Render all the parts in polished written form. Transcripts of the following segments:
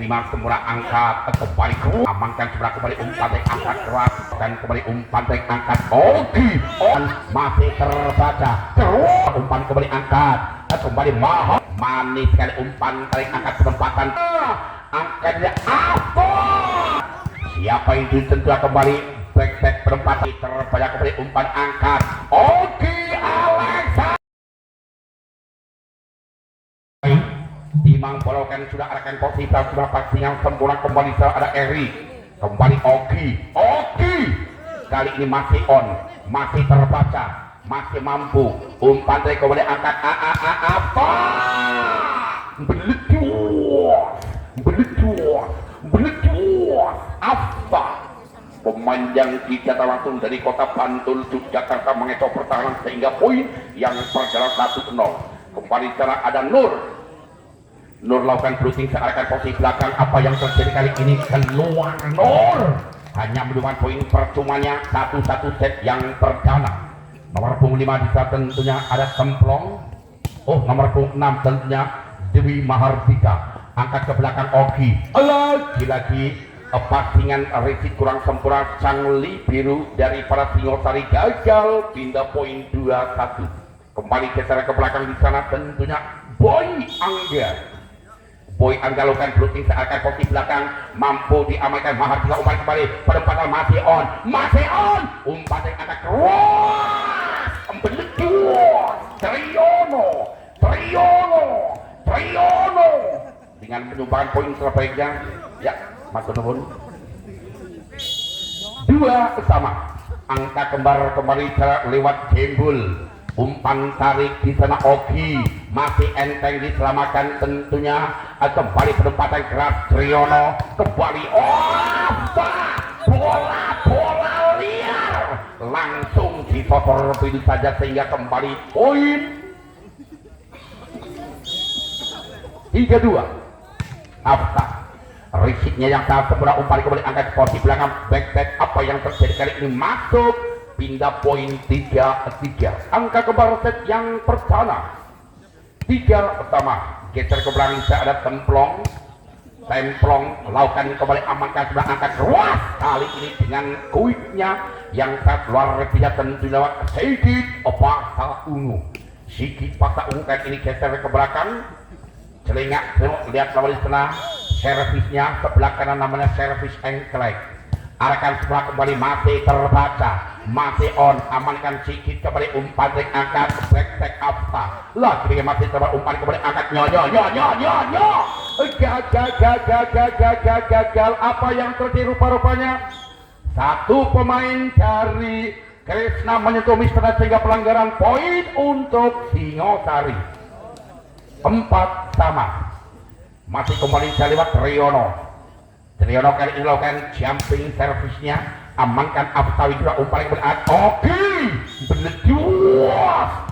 terima semula angkat kembali amankan sebelah kembali umpan angkat keras dan kembali umpan angkat oke on masih terbaca terus umpan kembali angkat kembali mahal manis sekali umpan tarik angkat penempatan angkatnya apa siapa itu tentu kembali back penempatan terbaca kembali umpan angkat oke Alexa Timang Bolokan sudah arahkan posisi sudah passing yang sempurna kembali ada Eri kembali Oki kali ini masih on masih terbaca masih mampu umpan dari kembali angkat apa belecuos apa pemanjang dijata langsung dari kota Bantul Yogyakarta mengecoh pertahanan sehingga poin yang berjalan 1-0 kembali sana ada Nur lakukan blocking searahkan posisi belakang apa yang terjadi kali ini keluar Nur hanya menemukan poin percumanya 1-1 set yang perdana nomor punggung 5 bisa tentunya ada Semplong nomor punggung 6 tentunya Dewi Mahardika angkat ke belakang Oki lagi-lagi passingan resik kurang sempurna Cangli Biru dari para Singosari gagal pindah poin 2-1 kembali geser ke belakang di sana tentunya Boy Angga lakukan blocking seakan posisi belakang mampu diamankan Mahardika umpan kembali penempatan masih on umpan yang agak keras Embelecuos Triono dengan penyumbangan poin terbaiknya ya masuk nuhun 2 sama angka kembar kembali lewat Gembul umpan tarik di sana Oki masih enteng diselamatkan tentunya kembali penempatan keras Triono kembali bola liar langsung difotor begitu saja sehingga kembali poin 3-2 Afta risiknya yang sangat sempurna umpan kembali angkat posisi belakang back apa yang terjadi kali ini masuk pindah poin 3-3 angka kembar set yang pertama 3 pertama geser ke belakang ada Semplong lakukan kembali amankan sudah angkat keras kali ini dengan kuitnya yang sangat luar biasa tentu lewat Sigit Paksa Ungu kali ini geser ke belakang celengak lihat lawan di sana servisnya sebelah kanan namanya servis engklek arahkan sebelah kembali masih terbaca masih on amankan Sigit kembali umpan ring angkat back Afta lagi masih terbaca umpan kembali angkat gagal apa yang terjadi rupa-rupanya satu pemain dari Krishna menyentuh Mister sehingga pelanggaran poin untuk Singosari 4 sama masih kembali lewat Triono kali ini lakukan jumping servisnya amankan Aftawi juga umpan yang berat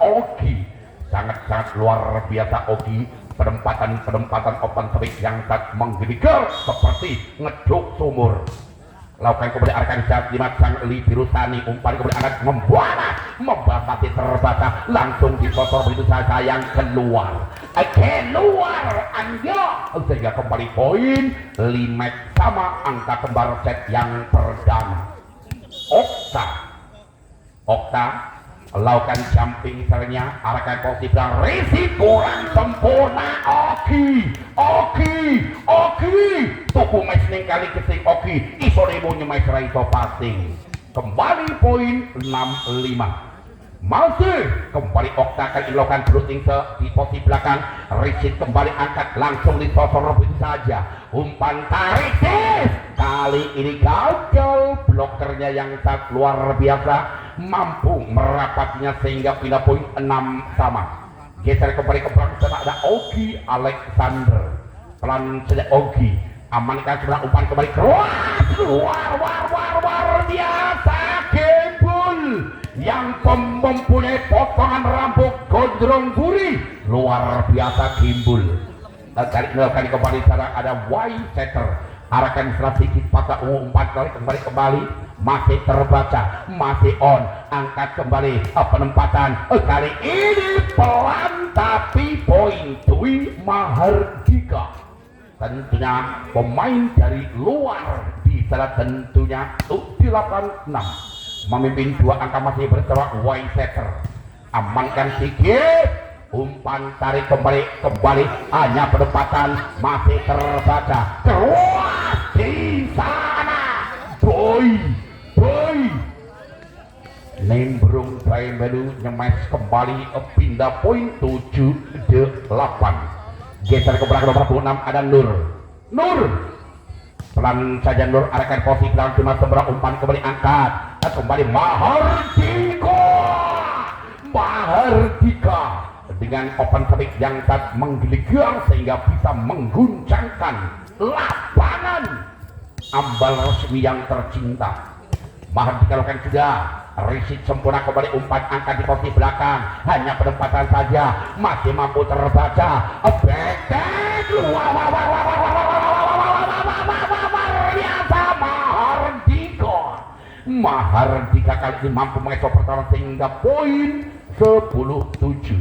Oki sangat luar biasa Oki penempatan open switch yang sangat menggeligar seperti ngeduk sumur lakukan kembali arahkan saat 5 Cangli Biru Sani umpan kembali akan membatasi terbaca langsung disotor begitu saja yang keluar Angga sehingga kembali poin 5 sama angka kembar set yang perdana Okta lakukan jumping sernya arahkan posisi belakang risik kurang sempurna Oki tuku match ning kali kesing Oki iso demonya match iso passing kembali poin 6-5 masih kembali Okta akan dilakukan blocking di posisi belakang Richard kembali angkat langsung disosor begitu saja umpan tarik kali ini gagal blokernya yang sangat luar biasa mampu merapatnya sehingga pindah poin 6 sama geser kembali ke belakang sana ada Oki Alexander pelan saja Oki amankan sebelah umpan kembali keras luar biasa Gembul yang mempunyai potongan rambut gondrong gurih luar biasa Gembul kali kembali sana ada Setter arahkan setelah Sigit Paksa Ungu umpan kembali masih terbaca masih on angkat kembali penempatan kali ini pelan tapi poin Dwi Mahardika tentunya pemain dari luar bisa tentunya U86 memimpin 2 angka masih bersama Waisetter. Amankan sedikit, umpan tarik kembali hanya penempatan masih terbaca keluar di sana. Boy Nembrung by Melu nyemes kembali pindah poin 7-8. Geser ke belakang nomor 6 ada Nur pelan saja Nur arahkan posisi belakang cuma seberang umpan kembali angkat kembali Mahardika dengan open speed yang tak menggeligar sehingga bisa mengguncangkan lapangan. Ambal resmi yang tercinta Mahardika lakukan sudah riset sempurna kembali umpan angkat di posisi belakang hanya penempatan saja masih mampu terbaca Mahardika kali ini mampu mengecoh pertahanan sehingga poin 10-7.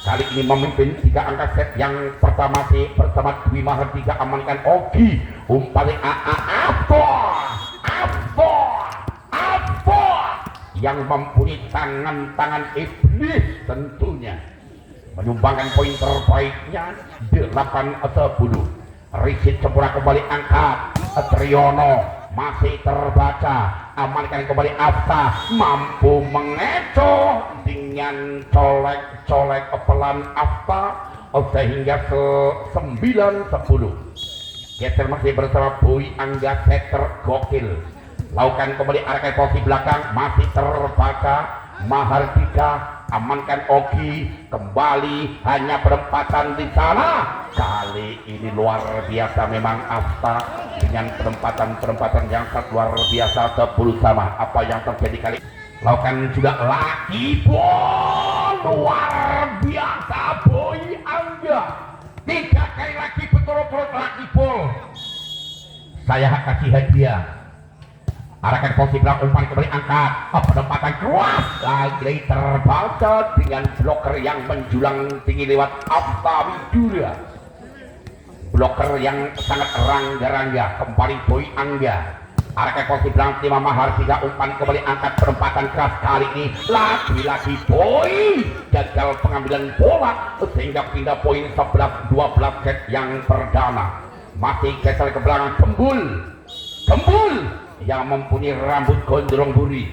Kali ini memimpin 3 angka set yang pertama sih bersama Dwi Mahardika amankan Ogi umpan apa yang mempunyai tangan-tangan iblis tentunya menyumbangkan poin terbaiknya 8-10. Riset sempurna kembali angkat Triyono masih terbaca amankan kembali Afta mampu mengecoh dengan colek pelan Afta sehingga 9-10. Geser masih bersama Boy Angga setter gokil lakukan kembali arahkan posisi belakang masih terbaca Mahardika amankan Ogi kembali hanya perempatan di sana. Kali ini luar biasa memang Afta dengan perempatan yang sangat luar biasa 10 sama. Apa yang terjadi kali lakukan juga lagi luar biasa Boy Angga 3 kali lagi betul-betul lagi saya kasih hadiah arahkan posisi belakang umpan kembali angkat penempatan keras lagi terbaca dengan bloker yang menjulang tinggi lewat Afta Widura. Bloker yang sangat rangga-rangga kembali Boy Angga arahkan posisi belakang tim Mahardika umpan kembali angkat penempatan keras kali ini lagi-lagi Boy gagal pengambilan bola sehingga pindah poin 11-12 set yang perdana. Masih geser ke belakang Gembul yang mempunyai rambut gondrong buri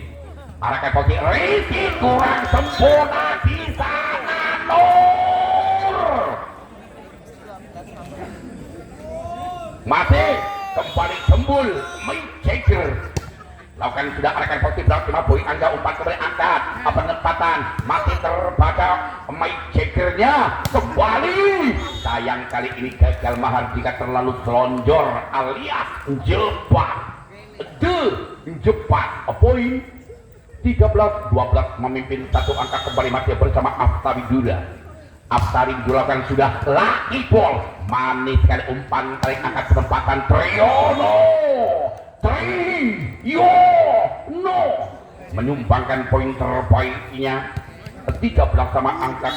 arahkan posisi Rizky kurang sempurna di sana Nur masih kembali Gembul menceker lakukan sudah arahkan posisi belakang cuma Boy Angga umpan kembali angkat penempatan masih terbaca mencekernya kembali sayang kali ini gagal Mahardika terlalu selonjor alias jepat poin 13-12 memimpin 1 angka kembali masih bersama Afta Widura kan sudah lagi ball manis sekali umpan tarik angkat penempatan Triyono menyumbangkan poin terbaiknya 13 sama angka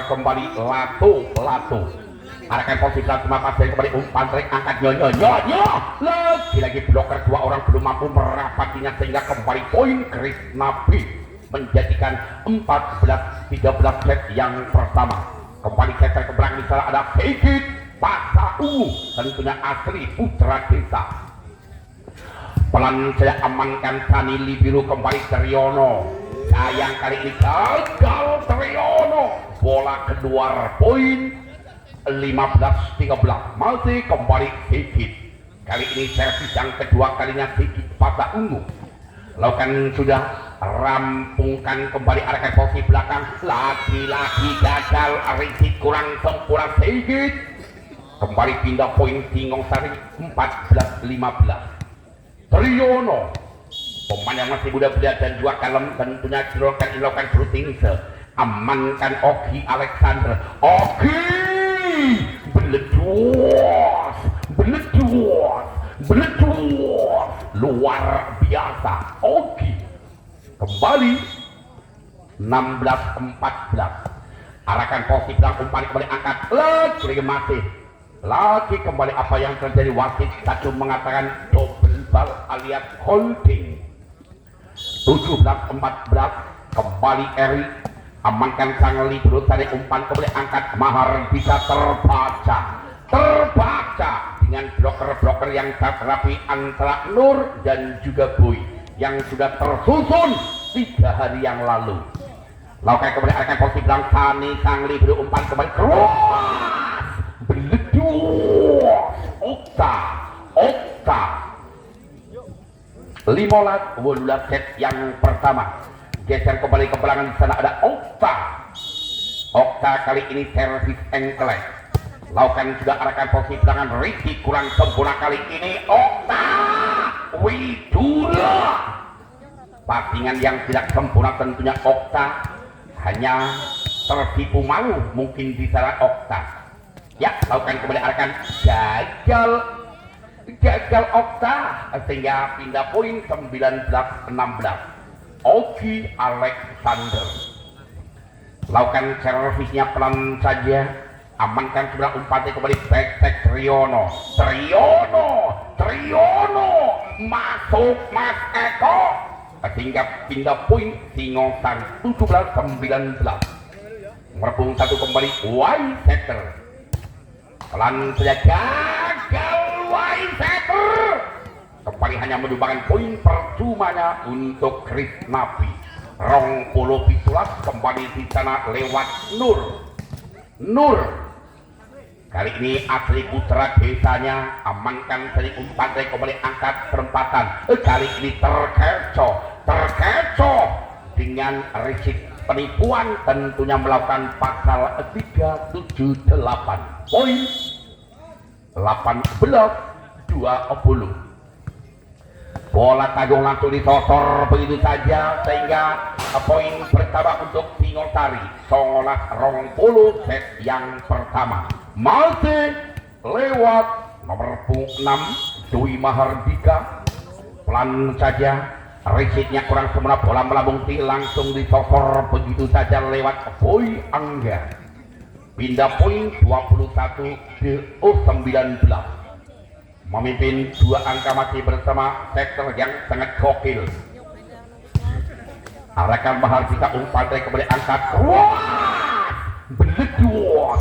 kembali Lato arahkan posisi cuma pasir kembali umpan tarik angkat lagi bloker 2 orang belum mampu merapatinya sehingga kembali poin Krisna B menjadikan 14-13 set yang pertama. Kembali geser ke belakang di sana ada Sigit Paksa Ungu tentunya asli putra desa. Pelan saya amankan Sanili biru kembali Triyono sayang kali ini gagal Triyono bola keluar poin 15-13 masih kembali Sigit kali ini servis yang kedua kalinya Sigit Paksa Ungu lakukan sudah rampungkan kembali arahkan posisi belakang lagi-lagi gagal Rizky kurang sempurna Sigit kembali pindah poin Singosari 14-15 Triyono pemain yang masih muda-muda dan juga kalem tentunya dilakukan shooting amankan Ogi Alexander Beledos luar biasa Ogi kembali 16-14 arahkan posisi belakang umpan kembali angkat lagi masih Lagi kembali apa yang terjadi, wasit satu mengatakan double ball alias holding. 17-14 kembali Eri amankan sang libero, tarik umpan kembali angkat Mahar bisa terbaca dengan bloker-bloker yang tak rapi antara Nur dan juga Boy yang sudah tersusun 3 hari yang lalu. Lakukan kembali akan posisi bilang Sani sang libero umpan kembali keras beleduk Okta 15 set yang pertama. Geser kembali ke belakang, di sana ada Okta kali ini servis engkelek. Lakukan juga arahkan posisi belakang, Ricky kurang sempurna kali ini. Okta Widura, passingan yang tidak sempurna tentunya. Okta hanya tertipu malu mungkin di sana Okta. Ya, lakukan kembali arahkan, gagal Okta sehingga pindah poin 19-16. Oki Alexander lakukan servisnya pelan saja, amankan sebelah umpannya kembali back Triono masuk Mas Eko sehingga pindah poin Singosari 17-19. merebung satu kembali Waiseter pelan saja, gagal Waiseter kembali hanya menyumbangkan poin percumanya untuk Krisnapi. Rong puluh pitulas kembali di sana lewat Nur kali ini asli putra desanya, amankan dari umpan dari kembali angkat perempatan. Kali ini terkecoh dengan risik penipuan, tentunya melakukan pasal 378 poin 18-20. Bola tanggung langsung disosor begitu saja sehingga poin pertama untuk Singosari 19-20 set yang pertama. Masih lewat nomor 6 Dwi Mahardika, pelan saja, risiknya kurang sempurna, bola melambung langsung disosor begitu saja lewat Boy Angga. Pindah poin 21-19, memimpin 2 angka masih bersama sektor yang sangat gokil. Arahkan Mahardika umpan dari kembali angkat beleduk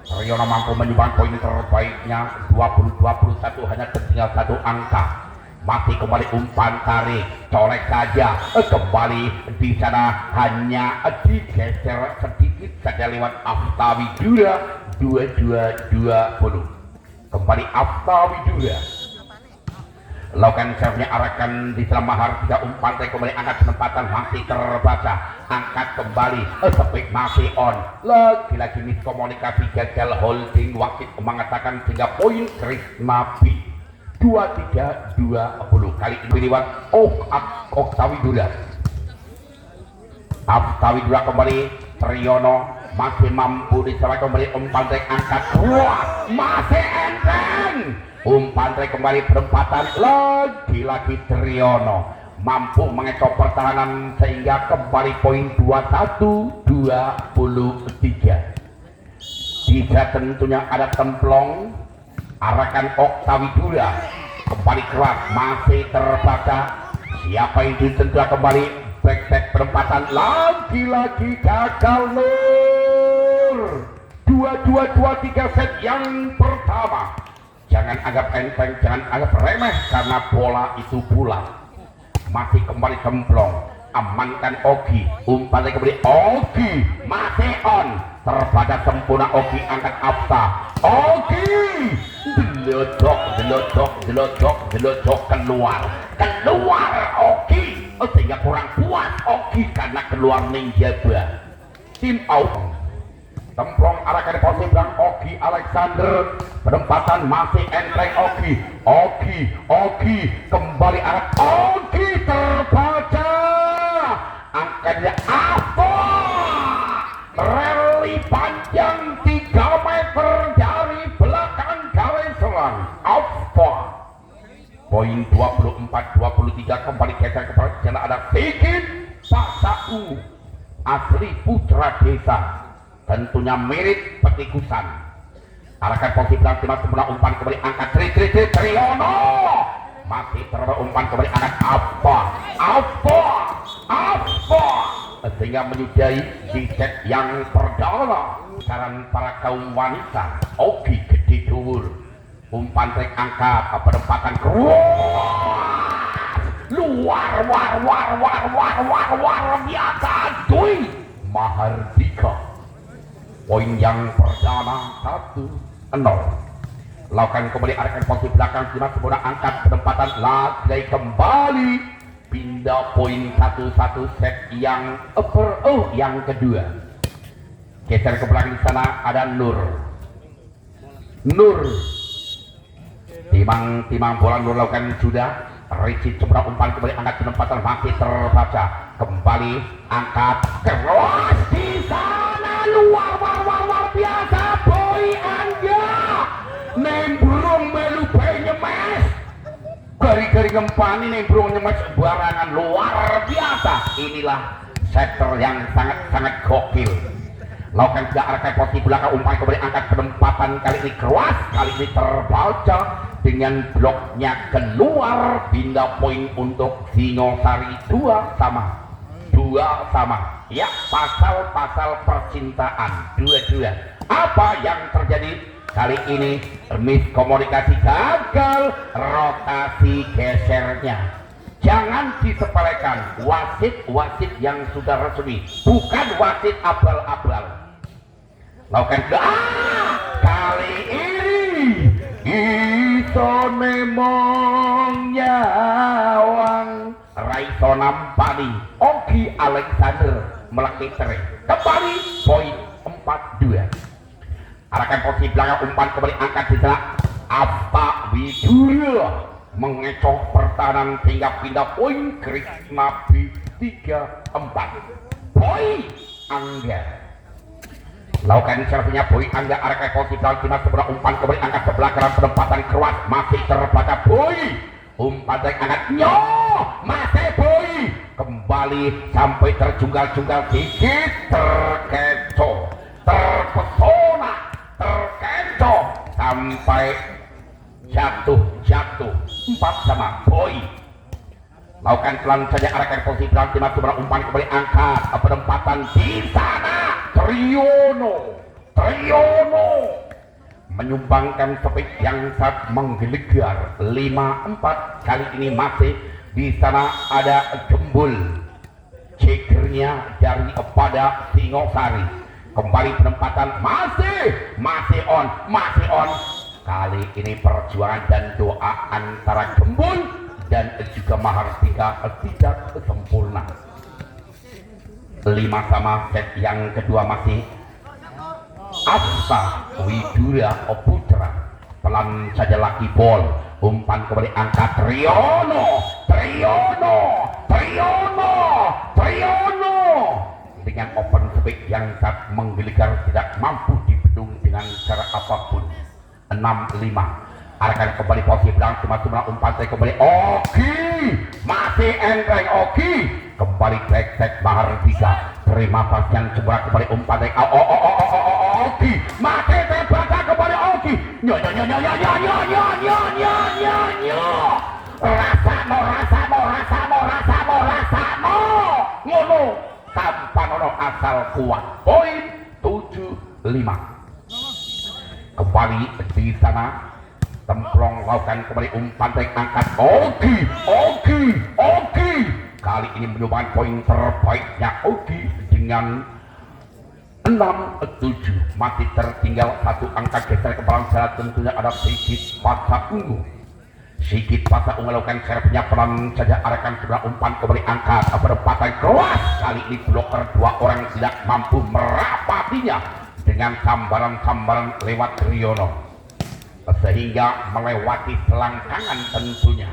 Triono mampu menyumbang poin terbaiknya 20-21, hanya tertinggal 1 angka. Masih kembali umpan tarik, colek saja kembali di sana, hanya digeser sedikit saja lewat Aftawi Dura 22-20. Kembali Aftawi Dura lakukan servisnya, arahkan di sana Mahardika umpan tarik kembali angkat, penempatan masih terbaca, angkat kembali sepik masih on, lagi-lagi miskomunikasi, gagal holding, wasit mengatakan sehingga poin Krisnapi 23-20. Kali ini lewat Aftawi Dura kembali Triono masih mampu diserang kembali umpan tarik angkat, masih enteng umpan tarik kembali perempatan, lagi-lagi Triono mampu mengecoh pertahanan sehingga kembali poin 21-23. Jika tentunya ada templong, arahkan Oktawi Dura kembali keras, masih terbaca siapa yang ditentukan kembali back perempatan, lagi-lagi gagal Nur 22-23 set yang pertama. Jangan anggap enteng, jangan anggap remeh karena bola itu bulat. Masih kembali templong, amankan Ogi, umpan kembali Ogi masih on, terbaca sempurna Ogi, angkat Afta Ogi delodok keluar Ogi, sehingga kurang puas Ogi karena keluar ninjaba. Tim out templong, arahkan posisi belakang Ogi Alexander, penempatan masih enteng Ogi kembali arah Ogi, terbaca angkatnya apa rally panjang 3 meter dari belakang garis selang apa poin 24-23. kembali geser ke sana ada sedikit Pasau asli putra desa, tentunya mirip petikusan. Arahkan posisi belakang timnas sebelah umpan kembali angkat Triono masih terbawa umpan kembali angkat apa sehingga menyudahi di set yang perdana. Saran para kaum wanita oke gede dhuwur umpan trek angkat penempatan luar biasa Dwi Mahardika. Poin yang perdana 1-0. Lakukan kembali arahkan posisi belakang timnas semudah angkat penempatan lagi kembali pindah poin 1-1 set yang yang kedua. Geser ke belakang di sana ada Nur timang bola Nur lakukan sudah Richie coba umpan kembali angkat penempatan masih terbaca kembali angkat keras di sana luar biasa Boy Angga nembrong melu nyemes gari-gari ngempani nembrong nyemes barangan luar biasa. Inilah setter yang sangat gokil. Lakukan juga arahkan posisi belakang umpan kembali angkat penempatan kali ini keras, kali ini terbaca dengan bloknya keluar. Pindah poin untuk Singosari 2-2 ya, pasal percintaan 2-2. Apa yang terjadi kali ini? Miskomunikasi, gagal rotasi gesernya. Jangan disepelekan wasit yang sudah resmi, bukan wasit abal-abal. Lakukan kali ini iso nemong nyawang Raiso Nampani Ogi Alexander melekiteri kembali poin 4-2. Arahkan posisi belakang umpan kembali angkat di sana Afta Widura mengecoh pertahanan sehingga pindah poin Krishna B 3-4. Boy Angga lakukan servisnya Boy Angga arahkan posisi belakang timnas sebelah umpan kembali angkat sebelah kanan penempatan keras masih terbaca Boy umpan dari angkat masih Boy kembali sampai terjunggal-junggal sedikit terkecoh terpesona terkecoh sampai jatuh 4-4 Boy. Lakukan pelan saja arahkan posisi belakang timnas sebelah umpan kembali angkat penempatan di sana Triono menyumbangkan speed yang sangat menggelegar 5-4. Kali ini masih di sana ada jembul cekernya dari kepada Singosari. Kembali penempatan masih on. Kali ini perjuangan dan doa antara Gembul dan juga Mahardika tidak sempurna. 5 sama set yang kedua masih Asta Widura Putra. Pelan saja lagi bol umpan kembali angkat Triono dengan open speed yang sangat menggeligar tidak mampu dibendung dengan cara apapun. 6-5. Arahkan kembali posisi belakang cuma umpan saya kembali Oki masih enteng Oki kembali back Mahardika terima pasien coba kembali umpan saya Oki masih terbaca kembali Oki rasano ngono tanpa nono asal kuat. Poin 7-5. Kembali di sana templong lakukan kembali umpan tarik angkat Ogi kali ini menyumbang poin terbaiknya Ogi dengan 6-7. Masih tertinggal satu angka geser ke belakang sana tentunya ada Sigit Pasa Ungu lakukan servisnya pelan saja arahkan sebelah umpan kembali angkat penempatan keras. Kali ini bloker 2 orang tidak mampu merapatinya dengan sambaran lewat Riono sehingga melewati selangkangan tentunya.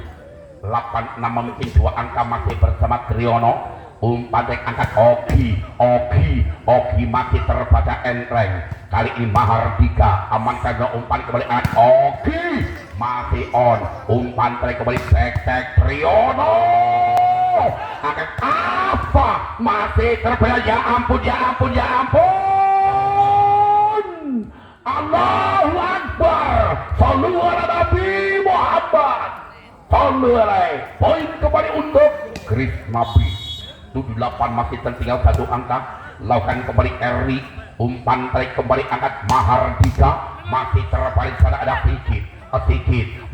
8-6 mungkin 2 angka masih bersama Riono umpan dari angkat Ogi masih terbaca enteng. Kali ini Mahardika amankan umpan kembali angkat Ogi masih on umpan dari kembali back Riono akan apa masih terbayar. Ya ampun, ya ampun, ya ampun. Allahu Akbar. Sallu ala Nabi Muhammad. Sallu alaihi. Poin kembali untuk Chris Nabi. 78 masih tertinggal satu angka. Lakukan kembali Eri. Umpan tarik kembali angkat Mahardika. Masih terbalik sana ada sedikit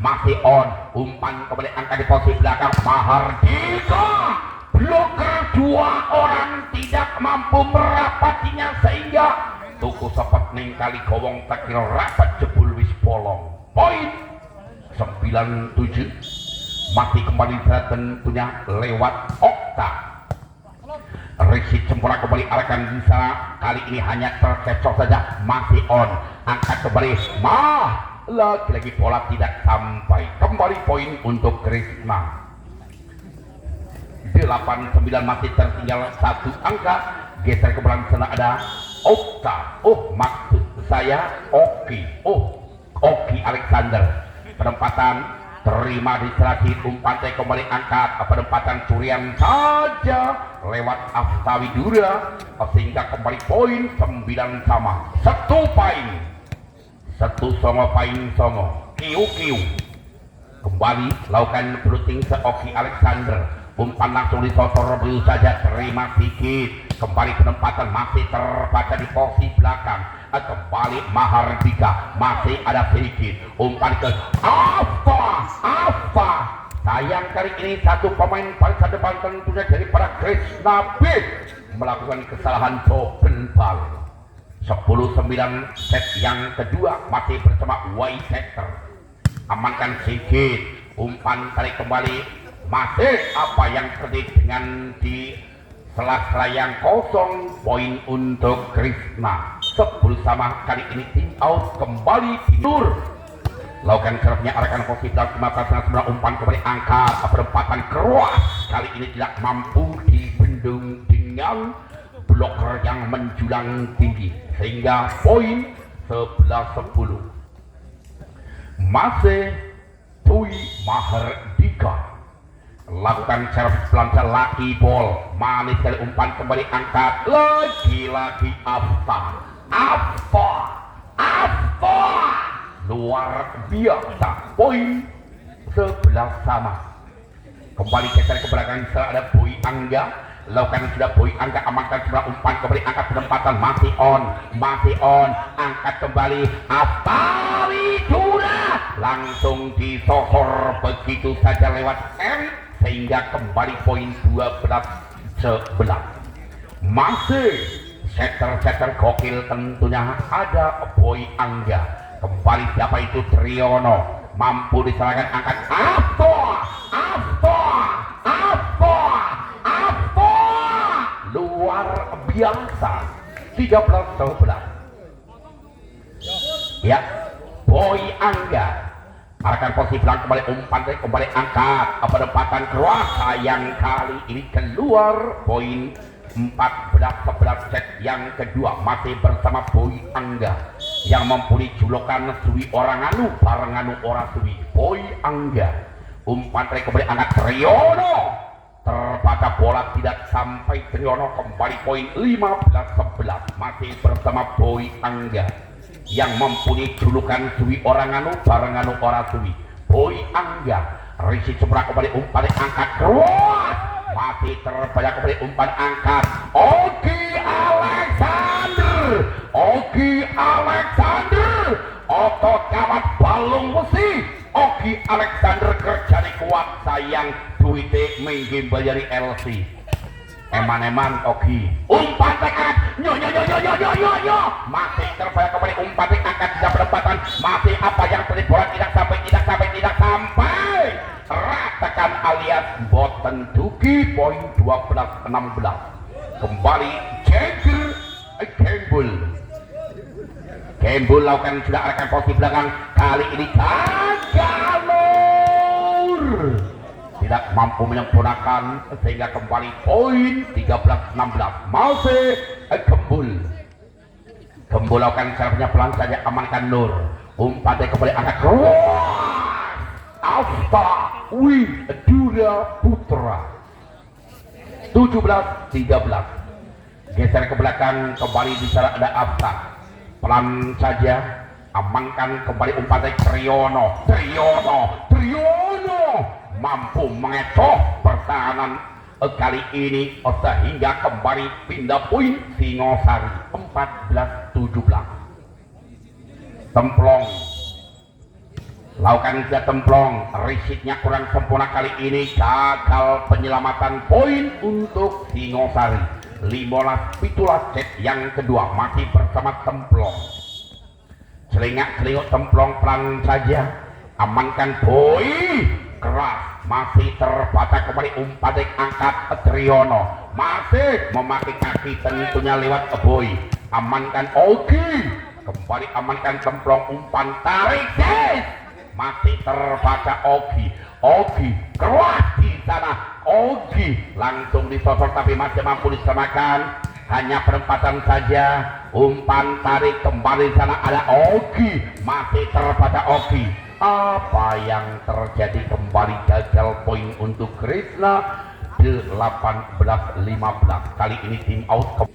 masih on. Umpan kembali angkat di posisi belakang Mahardika. Bloker dua orang tidak mampu merapatinya sehingga tuku sepet ning kali gowong takir rapat jebul wis bolong. Poin 97 masih kembali tentunya lewat Okta. Resit sempurna kembali arahkan di sana. Kali ini hanya terkecoh saja. Masih on. Angkat kembali. Lagi-lagi bola tidak sampai. Kembali poin untuk Krisna. 89 masih tertinggal satu angka. Geser ke belakang sana ada Okta. Maksud saya Oki. Oki Alexander. Penempatan terima diserasi. Umpan kembali angkat. Penempatan curian saja lewat Aftawi Dura sehingga kembali poin 9 sama. Satu songo pain songo. Kiu kembali lakukan blocking se Oki Alexander. Umpan langsung disosor dulu saja. Terima sedikit. Kembali penempatan masih terbaca di posisi belakang. Kembali Mahardika. Masih ada sedikit. Umpan ke Apa sayang kali ini satu pemain barisan depan tentunya dari para Krisna B melakukan kesalahan double ball. 10-9 set yang kedua masih bersama Whitesetter. Amankan sedikit. Umpan tarik kembali. Masih apa yang terjadi dengan di sela-sela yang kosong. Poin untuk Krisna 10 sama. Kali ini tim out kembali tidur. Lakukan serapnya arahkan posisi dalam 15 umpan kembali angkat perempatan keras. Kali ini tidak mampu dibendung dengan bloker yang menjulang tinggi sehingga poin 11-10. Masih Tui Mahardika lakukan servis pelan laki ball. Manis sekali umpan kembali angkat. Lagi-lagi Afta luar biasa. Poin 11 sama. Kembali geser ke belakang ada Boy Angga. Lakukan sudah Boy Angga. Amankan sebelah umpan kembali angkat penempatan. Masih on. Angkat kembali Aftawi Dura. Langsung disosor begitu saja lewat Erik sehingga kembali poin 12-11. Masih setter gokil tentunya ada Boy Angga. Kembali siapa itu Triono. Mampu diserahkan angkat luar biasa. 13-11. Ya, Boy Angga arahkan posisi belakang kembali umpan kembali angkat penempatan keras. Sayang kali ini keluar. Poin 14-11 set yang kedua masih bersama Boy Angga yang mempunyai julukan Suwi orang anu bareng anu ora suwi. Boy Angga umpan tarik kembali angkat Triono. Terbaca bola tidak sampai. Triono kembali poin 15-11 masih bersama Boy Angga yang mempunyai julukan Suwi orang anu bareng anu ora suwi. Boy Angga Risi seberang kembali umpan angkat keras. Masih terbanyak kembali umpan angkat Oki Alexander otot kawat balung besi. Oki Alexander kerjanya kuat. Sayang duitnya minggim bayari LC. Eman-eman Oki umpan angkat nyo masih terbanyak kembali umpan angkat tidak penempatan. Masih apa yang terjadi bola tidak sampai. Ratakan alias Boten Duki. Poin 12-16. Kembali Gembul lakukan sudah arahkan posisi belakang. Kali ini Tagalur tidak mampu menyempurnakan sehingga kembali poin 13-16. Masih Gembul lakukan servisnya pelan saja. Amankan Nur. Umpannya kembali angkat keluar. Aftawi Dura Putra 17-13. Geser ke belakang, kembali di sana ada Afsa. Pelan saja, amankan kembali umpan dari Triyono. Mampu mengecoh pertahanan kali ini sehingga kembali pindah poin Singosari 14-17. Templong lakukan saja templong, risiknya kurang sempurna kali ini, gagal penyelamatan poin untuk Singosari. 15-17 set yang kedua masih bersama templong. Celingak-celinguk templong pelan saja, amankan poin keras, masih terbaca kembali umpan dari angkat Triyono, masih memakai kaki tentunya lewat boy, amankan Ogi, kembali amankan templong umpan tarik des, masih terbaca Ogi keras di sana, Ogi langsung disosor tapi masih mampu disamakan, hanya perempatan saja, umpan tarik kembali di sana ada Ogi, masih terbaca Ogi. Apa yang terjadi, kembali gagal poin untuk Krishna 18-15. Kali ini tim out,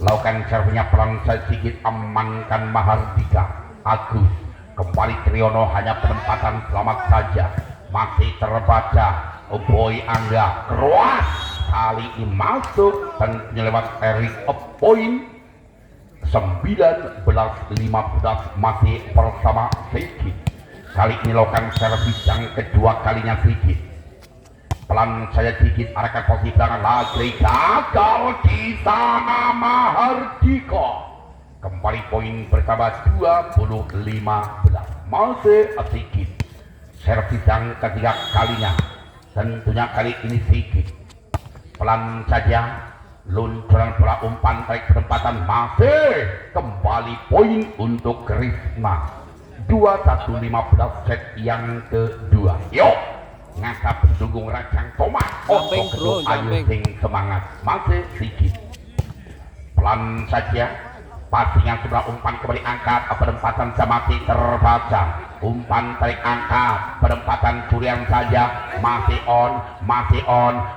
lakukan servisnya pelan sedikit, amankan Mahardika. Agus kembali Triyono, hanya penempatan selamat saja, masih terbaca Boy Angga keras, kali ini masuk dan lewat Erik poin 19-15 masih bersama Sigit. Kali ini lakukan servis yang kedua kalinya Sigit. Pelan saya Sigit arahkan posisi belakang lagi, gagal di sana Mahardika. Kembali poin bersama 20-15 masih Sigit. Servis yang ketiga kalinya, tentunya kali ini Sigit. Pelan saja luncuran bola umpan tarik penempatan, masih kembali poin untuk Krishna. 21-15 set yang kedua. Yuk ngasap pendukung Rajang Tomat untuk kedua ayu sing semangat, masih Sigit. Pelan saja pasingan sebelah umpan kembali angkat, penempatan masih terbaca, umpan tarik angkat, penempatan curian saja, masih on,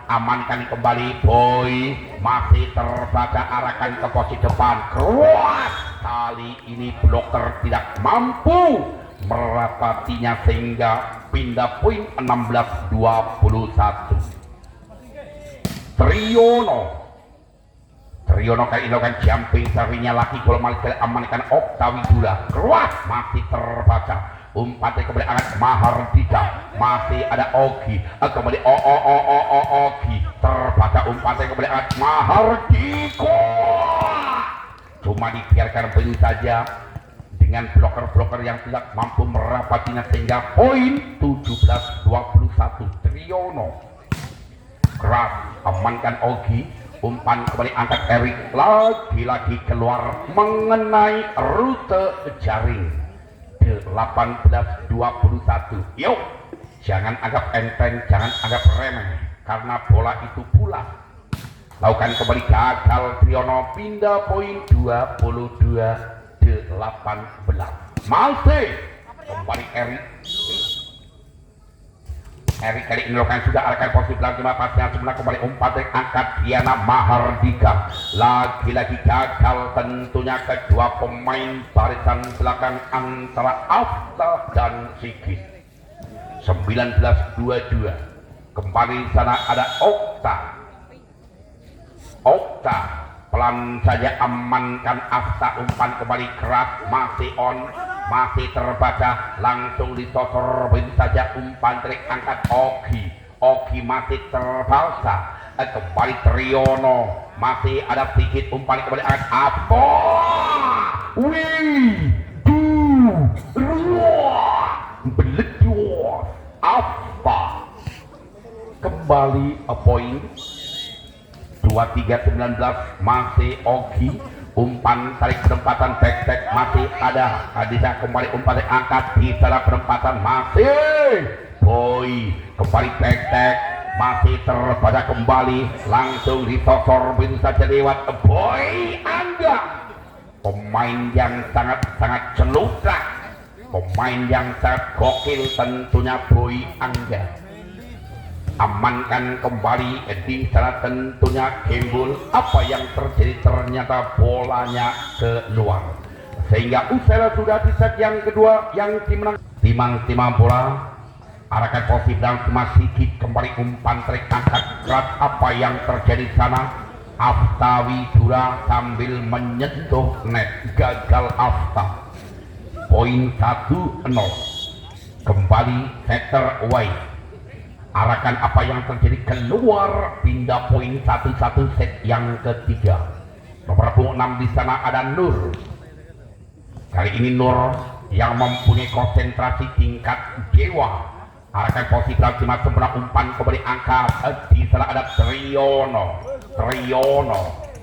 amankan kembali Boy, masih terbaca, arahkan ke posisi depan, keras, kali ini bloker tidak mampu merapatinya sehingga pindah poin 16-21. Triyono kali ini lakukan jumping servinya lagi, gol malik amankan Oktawidula, keras, masih terbaca, umpan kembali angkat Mahardika, masih ada Ogi, kembali Ogi, terbaca umpan kembali angkat Mahardika, cuma dibiarkan begitu saja dengan bloker-bloker yang tidak mampu merapatinya sehingga poin 17-21. Triyono keras, amankan Ogi, umpan kembali angkat Erik, lagi-lagi keluar mengenai rute jaring. 18-21. Yuk, jangan anggap enteng, jangan anggap remeh, karena bola itu bulat. Lakukan kembali, gagal Triyono, pindah poin 22-18. Masih kembali Erik kali ini lakukan sudah arahkan posisi belakang, pasnya sebelah kembali umpan angkat Diana Mahardika, lagi-lagi gagal tentunya kedua pemain barisan belakang antara Afta dan Sigit. 19-22. Kembali sana ada Okta pelan saja amankan Afta, umpan kembali keras, masih on, masih terbaca, langsung disosor begitu saja, umpan trik angkat Ogi masih terbaca, kembali Triyono, masih ada Sigit, umpan kembali angkat apa beledus apa kembali poin 23-19 masih Ogi, umpan tarik perempatan back masih ada Adisa, kembali umpan angkat di sana perempatan masih Boy, kembali back masih terbaca kembali, langsung disosor begitu saja lewat Boy Angga, pemain yang sangat celutak, pemain yang sangat gokil tentunya Boy Angga. amankan kembali di sana tentunya Gembul. Apa yang terjadi, ternyata bolanya keluar sehingga usai sudah di set yang kedua yang dimenang timang bola arahkan posisi dan Sigit kembali umpan trik angkat keras. Apa yang terjadi sana, Afta Widura sambil menyentuh net, gagal Afta. Poin 1-0 kembali setter away. Arahkan apa yang terjadi keluar, pindah poin 1-1 set yang ketiga. Nomor 6 di sana ada Nur. Kali ini Nur yang mempunyai konsentrasi tingkat dewa. Arahkan posisi belakang sempurna umpan kembali angkat. Di sana ada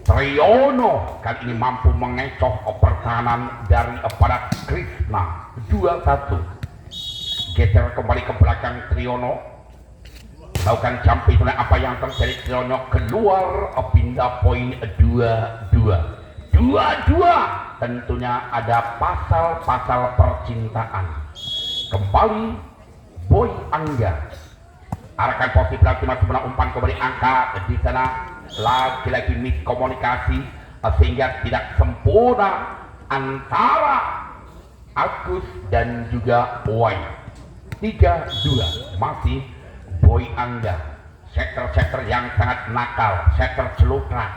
Triyono kali ini mampu mengecoh pertahanan dari pada Krishna. 2-1. Geser kembali ke belakang Triyono, lakukan jumping. Apa yang terjadi, Triyono keluar, pindah poin 2-2. Tentunya ada pasal-pasal percintaan. Kembali Boy Angga. Arahkan posisi belakang sempurna umpan kembali angkat. Di sana lagi-lagi miskomunikasi sehingga tidak sempurna antara Agus dan juga Boy. 3-2 masih Boy Angga. Setter yang sangat nakal, setter celukrak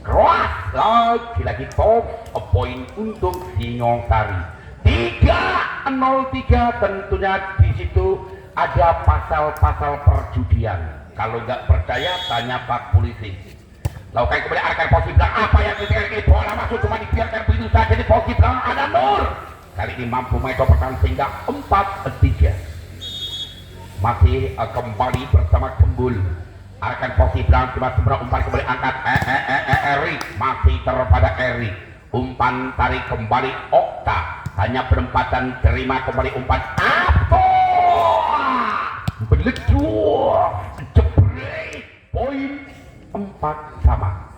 keras. Lagi-lagi top poin untuk Singosari. 3-0-3. tentunya di situ ada pasal-pasal perjudian. Kalau nggak percaya tanya Pak Polisi. Lakukan kembali arahkan posisi belakang. Apa yang terjadi, bola masuk cuma dibiarkan begitu saja di posisi belakang. Ada Nur kali ini mampu mengecoh pertahanan sehingga 4-3. Masih kembali bersama Gembul. Arahkan posisi belakang cuma seberang umpan kembali angkat. Erik masih terpada Erik. Umpan tarik kembali Okta. Hanya perempatan, terima kembali umpan. Apa? Beleduk, jebret. Poin 4 sama.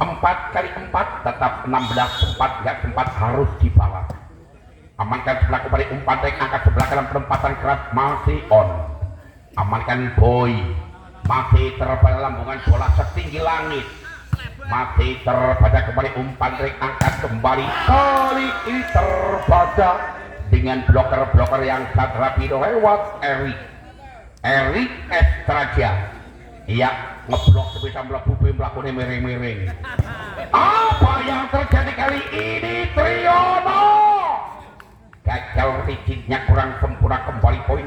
4 kali 4 tetap 16. Sempat nggak sempat harus dibalas. Amankan sebelah kembali umpan tarik angkat sebelah kanan, perempatan keras masih on. Amankan Boy. Masih terpada lambungan bola setinggi langit. Masih terbaca kembali umpan trik angkat kembali. Kali ini terbaca dengan bloker yang sangat rapi lewat Erik Estraja. Ia ngeblok sebisa melebu melakukan miring-miring. Apa yang terjadi kali ini, Triyono? Gagal rigidnya, kurang sempurna, kembali poin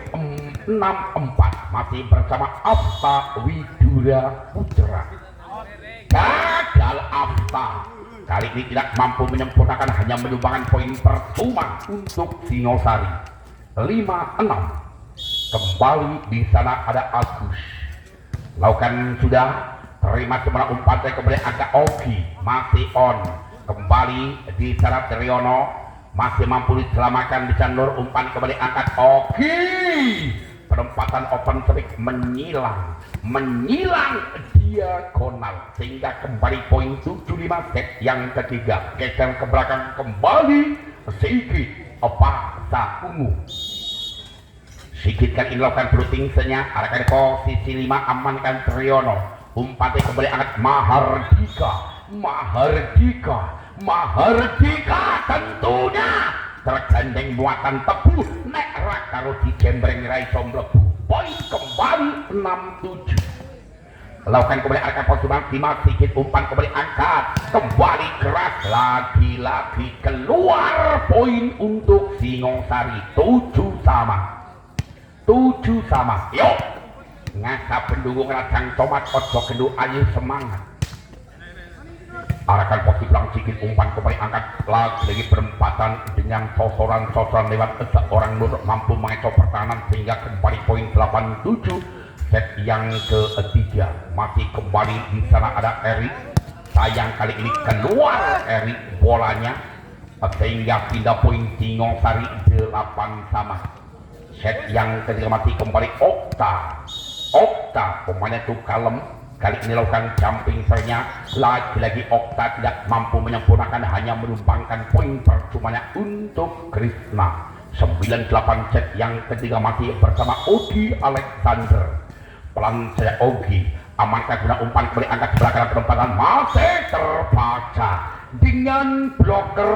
6-4. Masih bersama Afta Widura Putra. Gagal Afta kali ini tidak mampu menyempurnakan, hanya menyumbangkan poin percuma untuk Singosari. 5-6. Kembali di sana ada Agus. Lakukan sudah, terima semua umpan kembali agak Oki masih on. Kembali di sana Triyono masih mampu diselamatkan di Nur, umpan kembali angkat Oki. Perempatan open trik menyilang diagonal sehingga kembali poin 75 set yang ketiga. Geser ke belakang kembali Sigit Paksa Ungu. Sigit kan ini lakukan blutingsenya, arahkan posisi 5, amankan Triyono. Umpan kembali angkat Mahardika tentunya tergandeng muatan tebu nek rak karo digembreng rai mlebu. Poin kembali 6-7. Lakukan kembali arahkan posisi 5, Sigit umpan kembali angkat kembali keras, lagi-lagi keluar. Poin untuk Singosari. 7 sama. Yuk ngasa pendukung Rajang Tomat, ojo gendu ayu semangat. Arahkan posisi belakang Sigit umpan kembali angkat, lagi perempatan dengan sosoran lewat seorang Nur mampu mengecoh pertahanan sehingga kembali poin 8-7. Set yang ketiga masih kembali di sana ada Erik. Sayang kali ini keluar Erik bolanya sehingga pindah poin Singosari 8 sama. Set yang ketiga masih kembali Okta pemainnya itu kalem. Kali ini lakukan jumping sernya, lagi-lagi Okta tidak mampu menyempurnakan, hanya menumbangkan poin percumanya untuk Krishna. 98 set yang ketiga masih bersama Ogi Alexander. Pelan saya Ogi amankan guna umpan kembali angkat sebelah kanan penempatan masih terbaca dengan bloker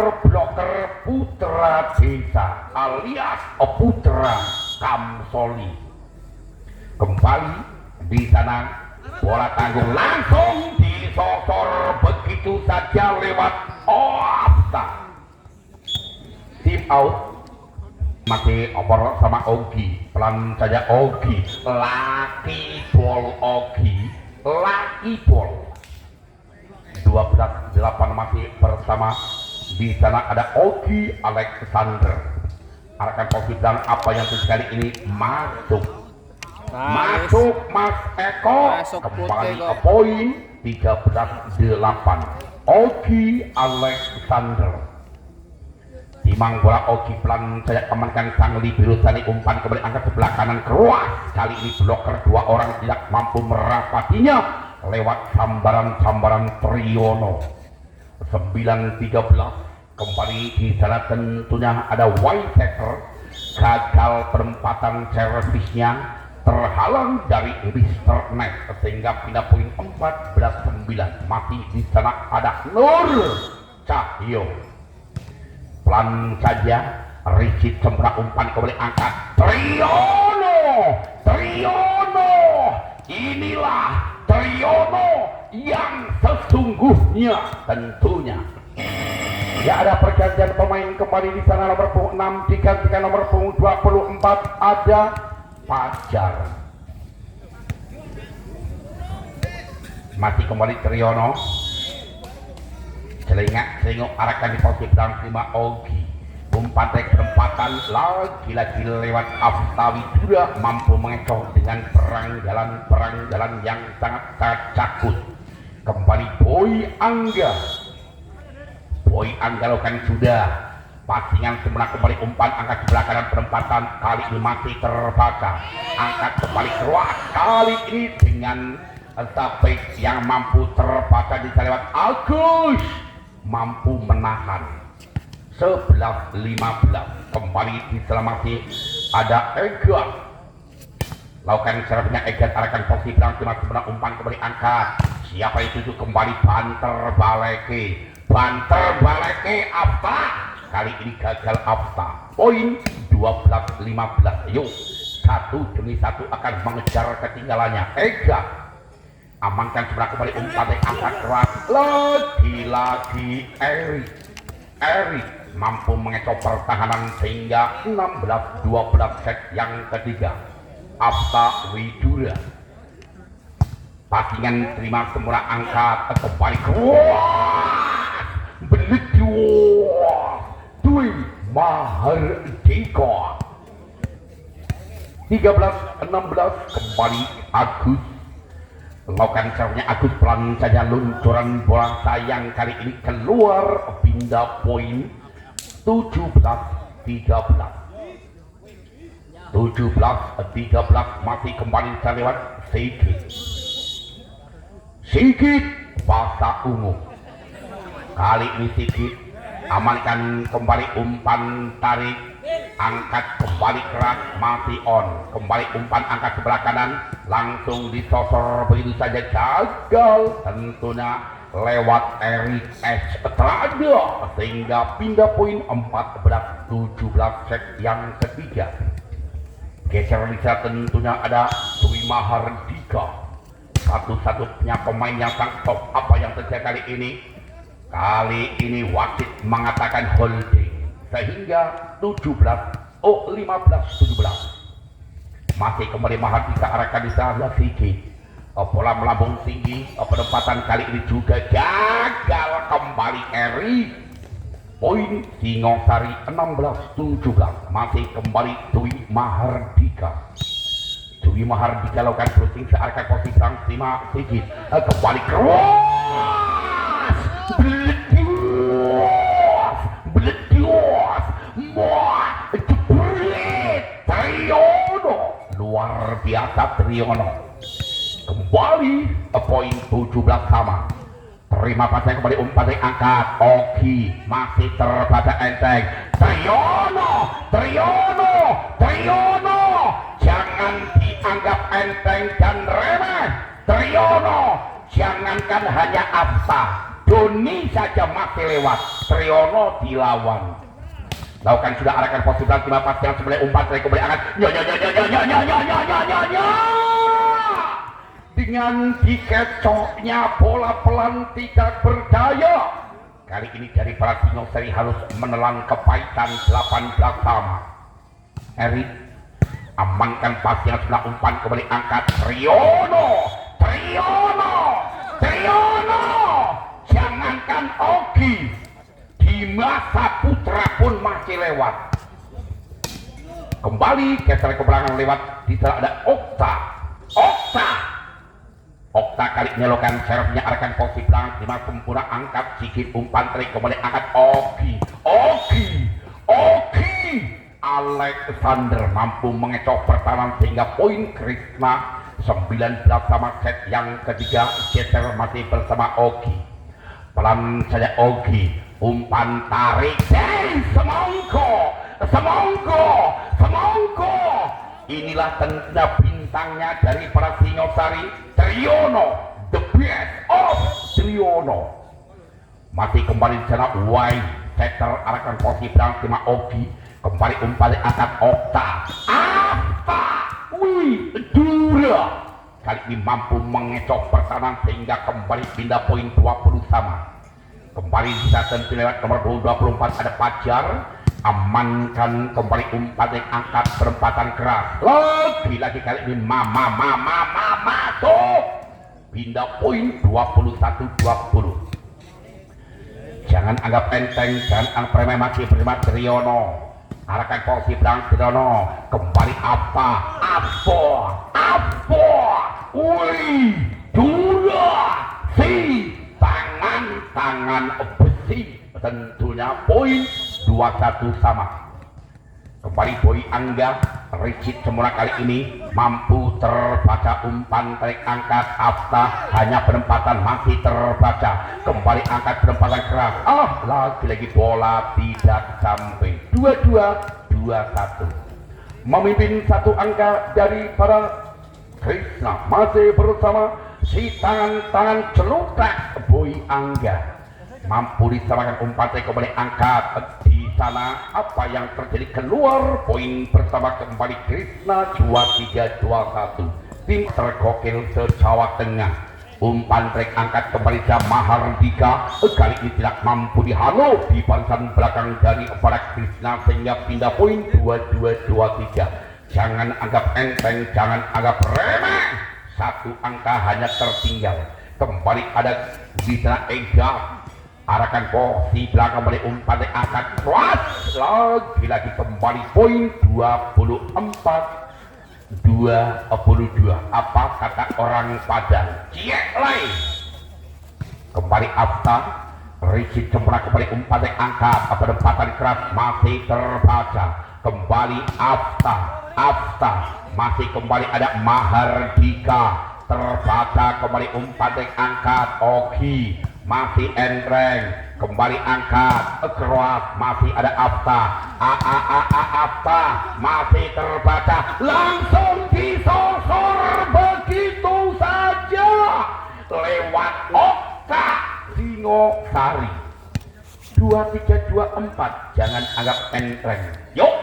Putra Desa alias Putra Kamsoli. Kembali di sana bola tanggung langsung disosor begitu saja lewat offside. Tim out masih over sama Ogi. Pelan saja Ogi, laki ball Ogi, laki ball. 12-8 masih bersama di sana ada Ogi Alexander. Arahkan posisi dan apa yang sekali ini masuk. Masuk Mas Eko. Kembali ke poin 13-8. Ogi Alexander. Timang bola Ogi pelan saya amankan sang libero tadi umpan kembali angkat sebelah kanan keras. Kali ini bloker dua orang tidak mampu merapatinya lewat sambaran Triyono. 9-13 kembali di sana tentunya ada Whitaker. Gagal penempatan servisnya terhalang dari Mr. Net sehingga pindah poin 14-9. Masih di sana ada Nur Cahyo. Pelan saja Richard sempurna umpan kembali angkat Triyono. Inilah Triyono yang sesungguhnya tentunya. Ya, ada pergantian pemain kembali di sana. Nomor punggung 6 digantikan nomor punggung 24 ada Fajar. Masih kembali Triyono. Selinguk arahkan di posisi belakang terima Ogi. Umpan dari perempatan lagi-lagi lewat Aftawi juga mampu mengecoh dengan perang jalan yang sangat cakut. Kembali Boy Angga lakukan sudah pasingan sempurna kembali umpan angkat sebelah kanan perempatan kali ini masih terbaca. Angkat kembali keluar kali ini dengan sampai yang mampu terbaca di lewat Agus mampu menahan 11-15. Kembali diselamati ada Ega. Lakukan servisnya Ega arahkan posisi belakang terima sebelah umpan kembali angkat. Siapa itu kembali Banter Baleke Afta. Kali ini gagal Afta. Poin 12-15. Yuk, satu demi satu akan mengejar ketinggalannya. Ega amankan sebelah kembali umpan yang angkat keras. Lagi-lagi Erik mampu mengecoh pertahanan sehingga 16-12 set yang ketiga. Afta Widura pasingan terima sempurna angkat kembali keras Dwi Mahardika. 13-16 kembali Agus. Lakukan servisnya Agus pelan saja luncuran bola sayang kali ini keluar pindah poin 17-13 masih kembali lewat Sigit Pasa Ungu. Kali ini Sigit amankan kembali umpan tarik angkat kembali keras masih on. Kembali umpan angkat sebelah kanan langsung disosor begitu saja gagal tentunya lewat Erik Estrada sehingga pindah poin 14-17 set yang ketiga. Geser bisa tentunya ada Dwi Mahardika, satu-satunya pemain yang sangat top. Apa yang terjadi kali ini? Kali ini wasit mengatakan holding sehingga 15-17 masih kembali Mahardika arahkan di sana Sigit. Bola melambung tinggi, penempatan kali ini juga gagal kembali Erik. Poin Singosari 16-17 masih kembali Dwi Mahardika. Dwi Mahardika lakukan closing searahkan posisi sang Sima Sigit. Kembali keras Bledios jebret Triyono. Luar biasa Triyono. Kembali poin 17 sama. terima pasang kembali umpan yang angkat Ogi masih terbaca enteng Triyono jangan dianggap enteng dan remeh. Triyono jangankan hanya Afta, Doni saja masih lewat. Triyono dilawan. Lakukan sudah arahkan posisi belakang terima pas yang sebenarnya umpan dari kembali angkat dengan dikecoknya bola pelan tidak berdaya. Kali ini dari para Singosari harus menelan kepahitan 18 sama. Erik amankan pas yang sebelah umpan kembali angkat Triyono jangankan Ogi di masa putra pun masih lewat. Kembali geser ke belakang lewat di sana ada Okta kali menyalurkan servisnya arahkan posisi belakang terima sempurna angkat sikit umpan trik kembali angkat Ogi Alexander mampu mengecok pertahanan sehingga poin Krisna 19 sama set yang ketiga geser masih bersama Ogi. Pelan saja Ogi umpan tarik semongko inilah tentunya bintangnya dari para Singosari Triyono, the best of Triyono. Masih kembali di sana Wai setter arahkan posisi belakang terima Ogi kembali umpan angkat Okta Dura kali ini mampu mengecok pertahanan sehingga kembali pindah poin 20 sama. Kembali bisa tentu lewat nomor 24 ada Pajar amankan kembali umpan yang angkat perempatan keras lagi kali ini masuk pindah poin 21-20. Jangan anggap enteng dan anggap remeh masih bersama Triyono arahkan posisi belakang Triyono kembali Dura tangan besi tentunya poin 21 sama. Kembali Boy Angga Richard semula kali ini mampu terbaca umpan tarik angkat Afta hanya penempatan masih terbaca kembali angkat penempatan keras lagi bola tidak sampai 22-21 memimpin satu angka dari para Krisna masih bersama si tangan celutak Boy Angga mampu disamakan umpan tarik kembali angkat di sana apa yang terjadi keluar poin bersama kembali Krisna 23-21 tim tergokil se-Jawa Tengah umpan tarik angkat kembali Mahardika kali ini tidak mampu dihalau di barisan belakang dari para Krisna sehingga pindah poin 22-23. Jangan anggap enteng, jangan anggap remeh, satu angka hanya tertinggal. Kembali ada di sana Ega arahkan posisi belakang kembali umpan yang angkat keras lagi kembali poin 24-22 apa kata orang Padang Cielai kembali Afta Richard sempurna kembali umpan yang angkat penempatan keras masih terbaca kembali Afta masih kembali ada Mahardika terbaca kembali umpan yang angkat Ogi masih entreng kembali angkat keras masih ada Afta masih terbaca langsung disosor begitu saja lewat Okta Singosari 23-24 jangan anggap entreng yuk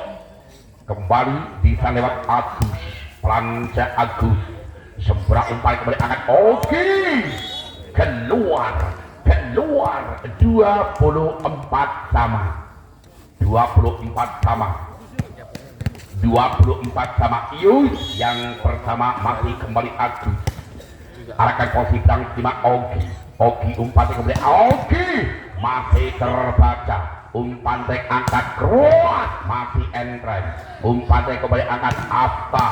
kembali bisa lewat Agus Planca Agus seberang umpan kembali angkat Oke keluar 24 sama 24 sama Ius yang pertama masih kembali Agus arahkan posisi belakang terima Ogi umpan kembali Ogi masih terbaca umpan tek angkat keras masih entreng umpan tek kembali angkat Afta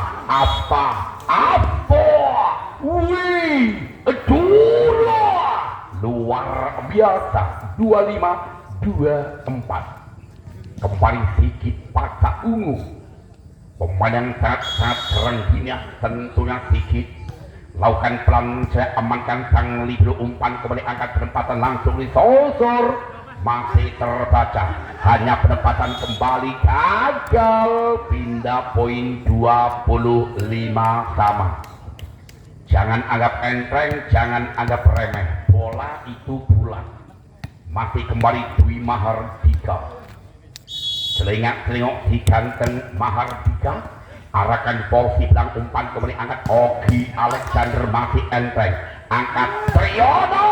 luar biasa 25-24 kembali Sigit Paca Ungu pemain yang sangat rengginnya tentunya Sigit Lakukan pelan, saya amankan sang libero, umpan kembali angkat penempatan langsung disosor, masih terbaca, hanya penempatan kembali gagal, pindah poin 25 sama. Jangan anggap enteng, jangan anggap remeh, bola itu bulat. Masih kembali Dwi Mahardika, selengak-selengok diganteng Mahardika, arahkan porsi bilang umpan kembali angkat Ogi Alexander, masih enteng, angkat Triyono,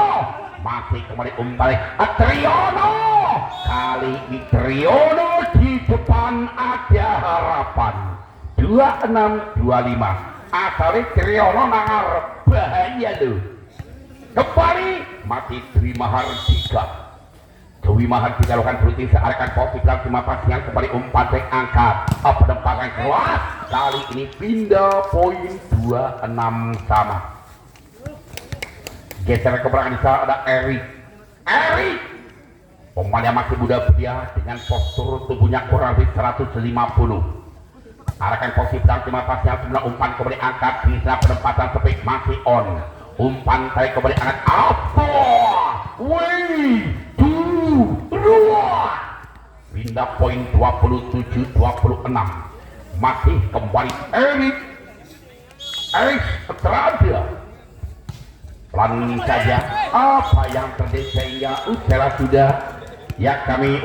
masih kembali umpan Triyono, kali ini Triyono di depan ada harapan 26-25, asalnya Triyono nangar bahaya loh. Kembali masih Dwi Mahardika. Dwi Mahardika lakukan berutin searahkan posisi bilang cuma pasian kembali umpan back angkat penempatan keras, kali ini pindah poin 26 sama. Geser ke belakang di sana ada Erik pemain yang masih muda belia dengan postur tubuhnya kurang lebih 150. Arahkan posisi bilang cuma pasian sebelah umpan kembali angkat di sana penempatan speed masih on, umpan tarik kembali angkat apa pindah poin 27-26, masih kembali Erik Estrada. Pelan saja apa yang terjadi sehingga udara sudah ya kami